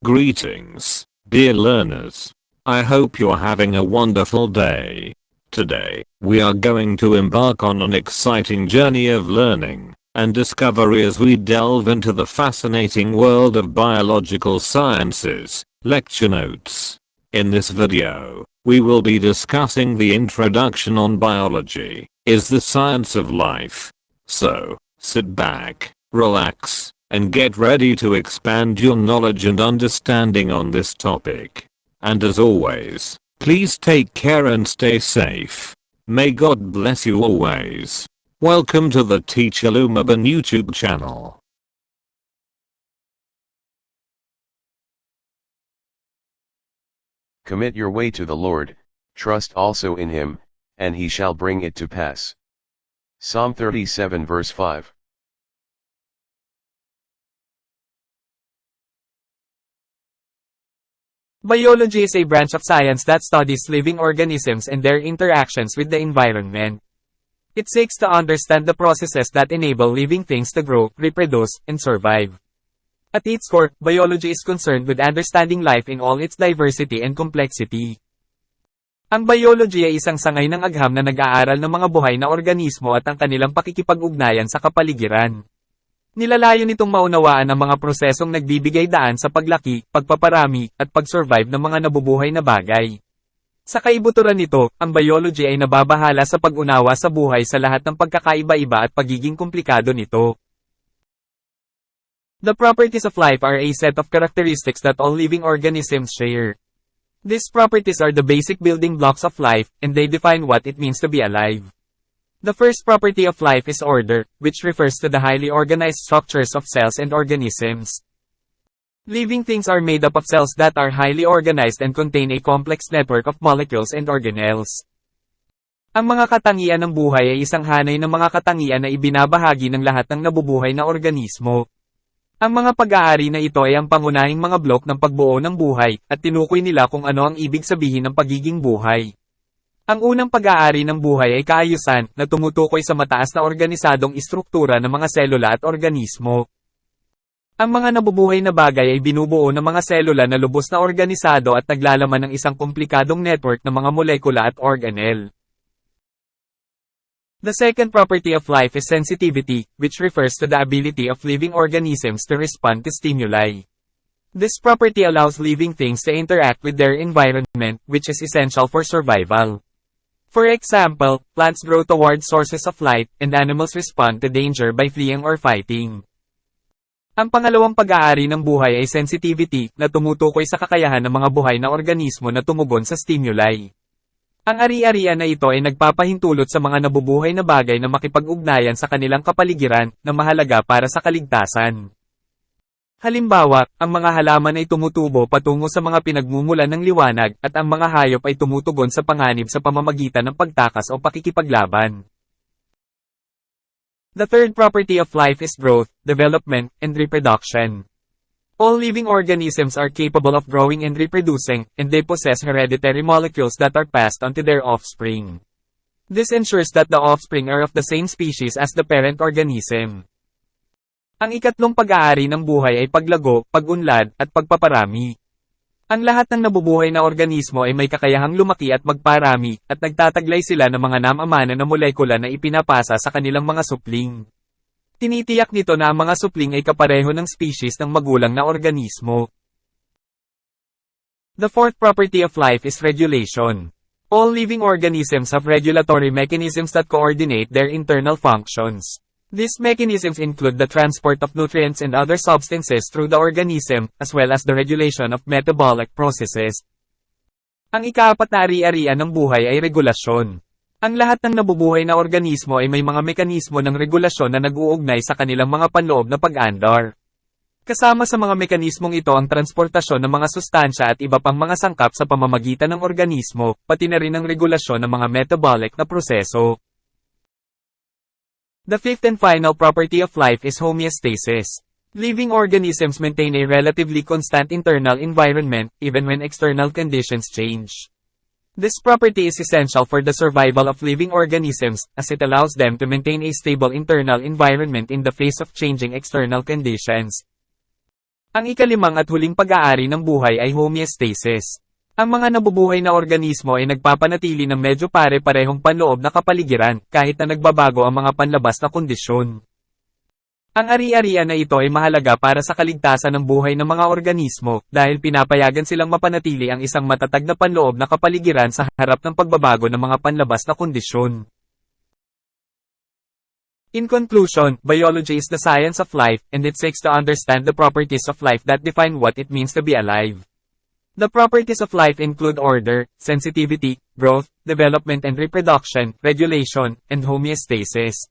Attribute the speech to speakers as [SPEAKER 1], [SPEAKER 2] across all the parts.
[SPEAKER 1] Greetings, dear learners. I hope you're having a wonderful day. Today, we are going to embark on an exciting journey of learning and discovery as we delve into the fascinating world of biological sciences. Lecture notes. In this video, we will be discussing the introduction on biology, is the science of life. So, sit back, relax, and get ready to expand your knowledge and understanding on this topic. And as always, please take care and stay safe. May God bless you always. Welcome to the Teacher Lumaban YouTube channel.
[SPEAKER 2] Commit your way to the Lord, trust also in him, and he shall bring it to pass. Psalm 37 verse 5.
[SPEAKER 3] Biology is a branch of science that studies living organisms and their interactions with the environment. It seeks to understand the processes that enable living things to grow, reproduce, and survive. At its core, biology is concerned with understanding life in all its diversity and complexity. Ang biology ay isang sangay ng agham na nag-aaral ng mga buhay na organismo at ang kanilang pakikipag-ugnayan sa kapaligiran. Nilalayo nitong maunawaan ang mga prosesong nagbibigay daan sa paglaki, pagpaparami, at pag-survive ng mga nabubuhay na bagay. Sa kaibuturan nito, ang biology ay nababahala sa pag-unawa sa buhay sa lahat ng pagkakaiba-iba at pagiging komplikado nito. The properties of life are a set of characteristics that all living organisms share. These properties are the basic building blocks of life, and they define what it means to be alive. The first property of life is order, which refers to the highly organized structures of cells and organisms. Living things are made up of cells that are highly organized and contain a complex network of molecules and organelles. Ang mga katangian ng buhay ay isang hanay ng mga katangian na ibinabahagi ng lahat ng nabubuhay na organismo. Ang mga pag-aari na ito ay ang pangunahing mga blok ng pagbuo ng buhay, at tinukoy nila kung ano ang ibig sabihin ng pagiging buhay. Ang unang pag-aari ng buhay ay kaayusan, na tumutukoy sa mataas na organisadong istruktura ng mga selula at organismo. Ang mga nabubuhay na bagay ay binubuo ng mga selula na lubos na organisado at naglalaman ng isang komplikadong network ng mga molekula at organelle. The second property of life is sensitivity, which refers to the ability of living organisms to respond to stimuli. This property allows living things to interact with their environment, which is essential for survival. For example, plants grow toward sources of light, and animals respond to danger by fleeing or fighting. Ang pangalawang pag-aari ng buhay ay sensitivity, na tumutukoy sa kakayahan ng mga buhay na organismo na tumugon sa stimuli. Ang ari-arian na ito ay nagpapahintulot sa mga nabubuhay na bagay na makipag-ugnayan sa kanilang kapaligiran, na mahalaga para sa kaligtasan. Halimbawa, ang mga halaman ay tumutubo patungo sa mga pinagmumulan ng liwanag, at ang mga hayop ay tumutugon sa panganib sa pamamagitan ng pagtakas o pakikipaglaban. The third property of life is growth, development, and reproduction. All living organisms are capable of growing and reproducing, and they possess hereditary molecules that are passed on to their offspring. This ensures that the offspring are of the same species as the parent organism. Ang ikatlong pag-aari ng buhay ay paglago, pag-unlad, at pagpaparami. Ang lahat ng nabubuhay na organismo ay may kakayahang lumaki at magparami, at nagtataglay sila ng mga namamana na molekula na ipinapasa sa kanilang mga supling. Tinitiyak nito na ang mga supling ay kapareho ng species ng magulang na organismo. The fourth property of life is regulation. All living organisms have regulatory mechanisms that coordinate their internal functions. These mechanisms include the transport of nutrients and other substances through the organism, as well as the regulation of metabolic processes. Ang ikaapat na ari-arian ng buhay ay regulasyon. Ang lahat ng nabubuhay na organismo ay may mga mekanismo ng regulasyon na nag-uugnay sa kanilang mga panloob na pag-andar. Kasama sa mga mekanismong ito ang transportasyon ng mga sustansya at iba pang mga sangkap sa pamamagitan ng organismo, pati na rin ang regulasyon ng mga metabolic na proseso. The fifth and final property of life is homeostasis. Living organisms maintain a relatively constant internal environment, even when external conditions change. This property is essential for the survival of living organisms, as it allows them to maintain a stable internal environment in the face of changing external conditions. Ang ikalimang at huling pag-aari ng buhay ay homeostasis. Ang mga nabubuhay na organismo ay nagpapanatili ng medyo pare-parehong panloob na kapaligiran, kahit na nagbabago ang mga panlabas na kondisyon. Ang ari-arian na ito ay mahalaga para sa kaligtasan ng buhay ng mga organismo, dahil pinapayagan silang mapanatili ang isang matatag na panloob na kapaligiran sa harap ng pagbabago ng mga panlabas na kondisyon. In conclusion, biology is the science of life, and it seeks to understand the properties of life that define what it means to be alive. The properties of life include order, sensitivity, growth, development and reproduction, regulation, and homeostasis.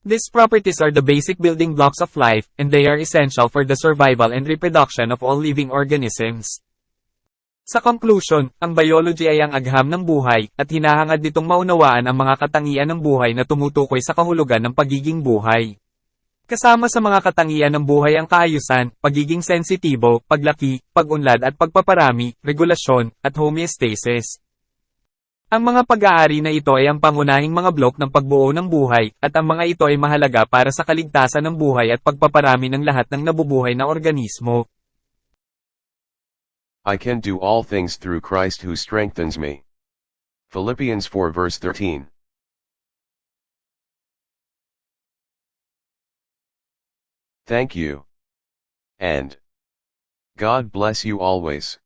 [SPEAKER 3] These properties are the basic building blocks of life, and they are essential for the survival and reproduction of all living organisms. Sa conclusion, ang biology ay ang agham ng buhay, at hinahangad nitong maunawaan ang mga katangian ng buhay na tumutukoy sa kahulugan ng pagiging buhay. Kasama sa mga katangian ng buhay ang kaayusan, pagiging sensitibo, paglaki, pag-unlad at pagpaparami, regulasyon, at homeostasis. Ang mga pag-aari na ito ay ang pangunahing mga blok ng pagbuo ng buhay, at ang mga ito ay mahalaga para sa kaligtasan ng buhay at pagpaparami ng lahat ng nabubuhay na organismo.
[SPEAKER 2] I can do all things through Christ who strengthens me. Philippians 4 verse 13. Thank you. And God bless you always.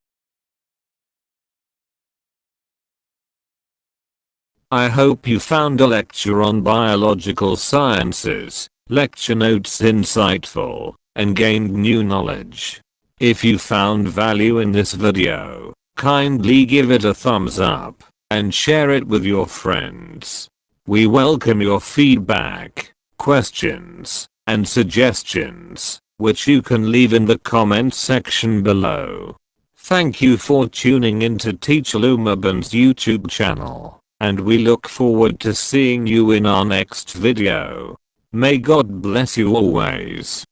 [SPEAKER 1] I hope you found a lecture on biological sciences, lecture notes insightful, and gained new knowledge. If you found value in this video, kindly give it a thumbs up, and share it with your friends. We welcome your feedback, questions, and suggestions, which you can leave in the comments section below. Thank you for tuning into Teacher Lumaban's YouTube channel, and we look forward to seeing you in our next video. May God bless you always.